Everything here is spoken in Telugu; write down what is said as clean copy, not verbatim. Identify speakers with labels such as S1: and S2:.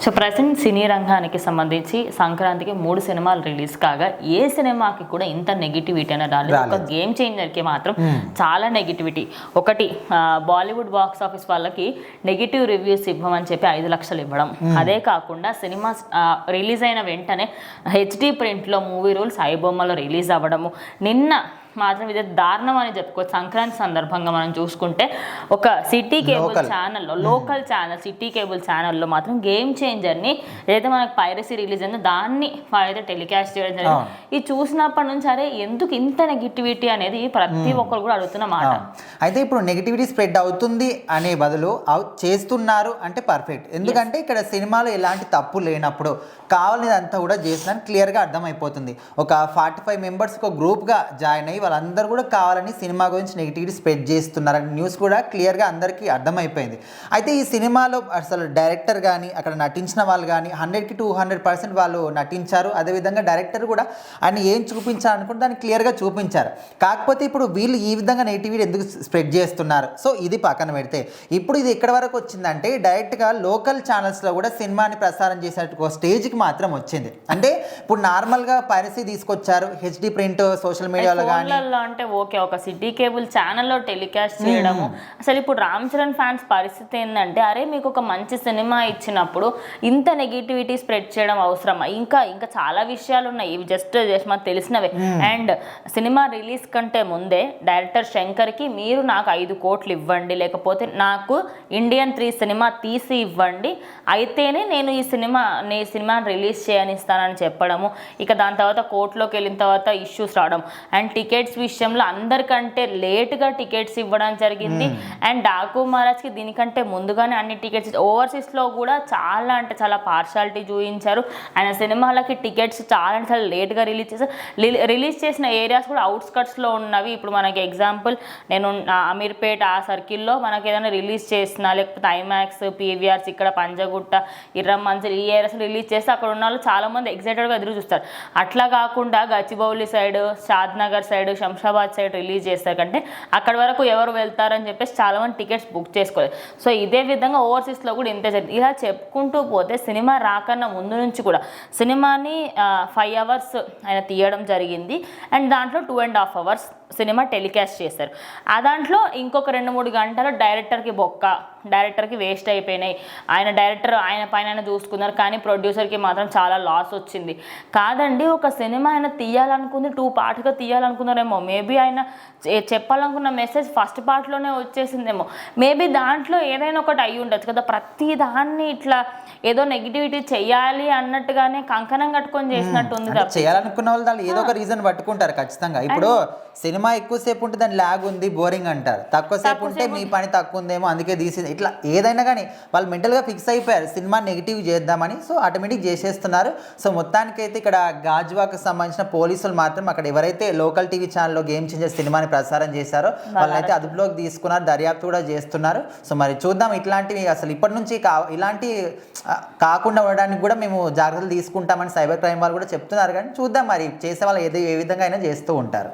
S1: సో ప్రజెంట్ సినీ రంగానికి సంబంధించి సంక్రాంతికి 3 సినిమాలు రిలీజ్ కాగా ఏ సినిమాకి కూడా ఇంత నెగిటివిటీ అనేది రాలేదు. ఒక గేమ్ చేంజర్కి మాత్రం చాలా నెగిటివిటీ. ఒకటి బాలీవుడ్ బాక్స్ ఆఫీస్ వాళ్ళకి నెగిటివ్ రివ్యూస్ ఇవ్వమని చెప్పి 5 లక్షలు ఇవ్వడం. అదే కాకుండా సినిమా రిలీజ్ అయిన వెంటనే హెచ్డి ప్రింట్లో మూవీ రూల్స్ ఐబొమ్మలో రిలీజ్ అవ్వడము. నిన్న మాత్రం ఇదే దారుణం అని చెప్పుకోవచ్చు. సంక్రాంతి సందర్భంగా మనం చూసుకుంటే ఒక సిటీ కేబుల్ ఛానల్లో, లోకల్ ఛానల్ సిటీ కేబుల్ ఛానల్లో మాత్రం గేమ్ చేంజర్ని ఏదైతే మనకు పైరసీ రిలీజ్ అయిందో దాన్ని వాళ్ళైతే టెలికాస్ట్ చేయడం జరిగింది. ఇది చూసినప్పటి నుంచి అరే ఎందుకు ఇంత నెగిటివిటీ అనేది ప్రతి ఒక్కరు కూడా అడుగుతున్న మాట.
S2: అయితే ఇప్పుడు నెగిటివిటీ స్ప్రెడ్ అవుతుంది అనే బదులు చేస్తున్నారు అంటే పర్ఫెక్ట్. ఎందుకంటే ఇక్కడ సినిమాలో ఎలాంటి తప్పు లేనప్పుడు కావాలనేదంతా కూడా చేస్తున్నాను క్లియర్గా అర్థమైపోతుంది. ఒక 45 మెంబర్స్ ఒక గ్రూప్గా జాయిన్ అయ్యి వాళ్ళందరూ కూడా కావాలని సినిమా గురించి నెగిటివిటీ స్ప్రెడ్ చేస్తున్నారని న్యూస్ కూడా క్లియర్గా అందరికీ అర్థమైపోయింది. అయితే ఈ సినిమాలో అసలు డైరెక్టర్ కానీ అక్కడ నటించిన వాళ్ళు కానీ 100కి 200% వాళ్ళు నటించారు. అదేవిధంగా డైరెక్టర్ కూడా ఆయన ఏం చూపించాలనుకుంటే దాన్ని క్లియర్గా చూపించారు. కాకపోతే ఇప్పుడు వీళ్ళు ఈ విధంగా నెగిటివిటీ ఎందుకు స్ప్రెడ్ చేస్తున్నారు? సో ఇది పక్కన పెడితే ఇప్పుడు ఇది ఎక్కడి వరకు వచ్చిందంటే డైరెక్ట్గా లోకల్ ఛానల్స్లో కూడా సినిమాని ప్రసారం చేసేట స్టేజ్కి మాత్రం వచ్చింది. అంటే ఇప్పుడు నార్మల్గా పైరసీ తీసుకొచ్చారు, హెచ్డి ప్రింట్ సోషల్ మీడియాలో కానీ
S1: అంటే ఓకే, ఒక సిటీ కేబుల్ ఛానల్లో టెలికాస్ట్ చేయడము. అసలు ఇప్పుడు రామ్ చరణ్ ఫ్యాన్స్ పరిస్థితి ఏంటంటే అరే మీకు ఒక మంచి సినిమా ఇచ్చినప్పుడు ఇంత నెగిటివిటీ స్ప్రెడ్ చేయడం అవసరమా? ఇంకా ఇంకా చాలా విషయాలు ఉన్నాయి, ఇవి జస్ట్ మనకు తెలిసినవే. అండ్ సినిమా రిలీజ్ కంటే ముందే డైరెక్టర్ శంకర్కి మీరు నాకు 5 కోట్లు ఇవ్వండి, లేకపోతే నాకు ఇండియన్ 3 సినిమా తీసి ఇవ్వండి, అయితేనే నేను ఈ సినిమాని రిలీజ్ చేయనిస్తానని చెప్పడము. ఇక దాని తర్వాత కోర్టులోకి వెళ్ళిన తర్వాత ఇష్యూస్ రావడం. అండ్ టికెట్స్ విషయంలో అందరికంటే లేట్గా టికెట్స్ ఇవ్వడం జరిగింది. అండ్ డాకు మహారాజ్కి దీనికంటే ముందుగానే అన్ని టికెట్స్, ఓవర్సీస్లో కూడా చాలా అంటే చాలా పార్షాలిటీ చూపించారు. ఆయన సినిమాలకి టికెట్స్ చాలా అంటే చాలా లేట్గా రిలీజ్ చేశారు. రిలీజ్ చేసిన ఏరియాస్ కూడా అవుట్స్కట్స్లో ఉన్నవి. ఇప్పుడు మనకి ఎగ్జాంపుల్ నేను అమీర్పేట్ ఆ సర్కిల్లో మనకి ఏదైనా రిలీజ్ చేసినా, లేకపోతే ఐమాక్స్, పీవీఆర్స్ ఇక్కడ పంజగుట్ట, ఇర్రం మంజిల్ ఈ ఏరియాస్ రిలీజ్ చేస్తే అక్కడ ఉన్న వాళ్ళు చాలామంది ఎగ్జైటెడ్గా ఎదురు చూస్తారు. అట్లా కాకుండా Gachibowli side, Shadnagar side, Shamshabad side release చేస్తారు కంటే అక్కడ వరకు ఎవరు వెళ్తారని చెప్పేసి చాలామంది టికెట్స్ బుక్ చేసుకోలేదు. సో ఇదే విధంగా ఓవర్సీస్లో కూడా ఇంతే జరిగింది. ఇలా చెప్పుకుంటూ పోతే సినిమా రాకన్నా ముందు నుంచి కూడా సినిమాని 5 అవర్స్ ఆయన తీయడం జరిగింది. అండ్ దాంట్లో 2.5 అవర్స్ సినిమా టెలికాస్ట్ చేశారు. ఆ దాంట్లో ఇంకొక 2-3 గంటలు డైరెక్టర్కి బొక్క, డైరెక్టర్కి వేస్ట్ అయిపోయినాయి. డైరెక్టర్ ఆయన పైన చూసుకున్నారు, కానీ ప్రొడ్యూసర్కి మాత్రం చాలా లాస్ వచ్చింది. కాదండి, ఒక సినిమా ఆయన తీయాలనుకుంది 2 పార్ట్గా తీయాలనుకున్నారేమో, మేబీ ఆయన చెప్పాలనుకున్న మెసేజ్ ఫస్ట్ పార్ట్లోనే వచ్చేసిందేమో, మేబీ దాంట్లో ఏదైనా ఒకటి అయ్యి ఉండొచ్చు కదా. ప్రతి దాన్ని ఇట్లా ఏదో నెగిటివిటీ చెయ్యాలి అన్నట్టుగానే కంకణం కట్టుకొని చేసినట్టు ఉంది.
S2: చేయాలనుకున్న వాళ్ళు దాన్ని ఏదో ఒక రీజన్ పట్టుకుంటారు ఖచ్చితంగా. ఇప్పుడు సినిమా ఎక్కువసేపు ఉంటే దాని ల్యాగ్ ఉంది, బోరింగ్ అంటారు. తక్కువసేపు ఉంటే మీ పని తక్కువ ఉందేమో అందుకే తీసి, ఇట్లా ఏదైనా కానీ వాళ్ళు మెంటల్గా ఫిక్స్ అయిపోయారు సినిమా నెగిటివ్ చేద్దామని. సో ఆటోమేటిక్ చేసేస్తున్నారు. సో మొత్తానికైతే ఇక్కడ గాజువాకు సంబంధించిన పోలీసులు మాత్రం అక్కడ ఎవరైతే లోకల్ టీవీ ఛానల్లో గేమ్ చేంజర్ సినిమాని ప్రసారం చేశారో వాళ్ళైతే అదుపులోకి తీసుకున్నారు, దర్యాప్తు కూడా చేస్తున్నారు. సో మరి చూద్దాం, ఇట్లాంటివి అసలు ఇప్పటి నుంచి ఇలాంటి కాకుండా ఉండడానికి కూడా మేము జాగ్రత్తలు తీసుకుంటామని సైబర్ క్రైమ్ వాళ్ళు కూడా చెప్తున్నారు. కానీ చూద్దాం మరి చేసే వాళ్ళు ఏ విధంగా అయినా చేస్తూ ఉంటారు.